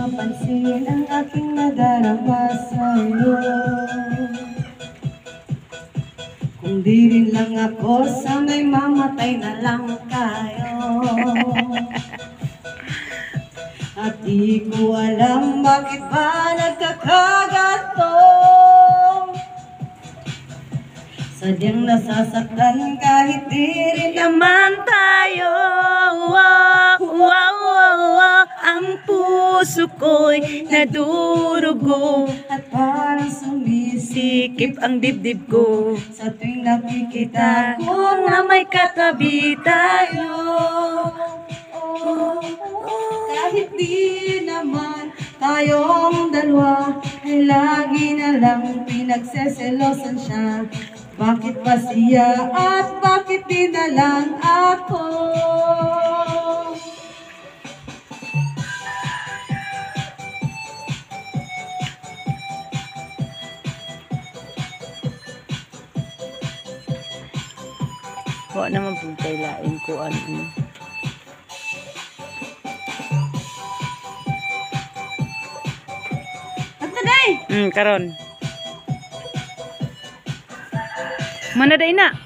mapansin ang aking nadarama sa'yo. Kung di rin lang ako, sana'y mamatay na lang tayo. At di ko alam bakit ba nagkakaganto. Sadyang nasasaktan kahit di rin naman tayo. Ang puso ko'y nadurugo at parang sumisikip ang dibdib ko sa tuwing nakikita ko na may katabi tayo. Kahit di naman tayong dalawa ay lagi na lang pinagseselosan siya. Bakit ba siya at bakit di na lang ako? Wa naman pong kailain ko ano. Ato day! Karon. Mana day na?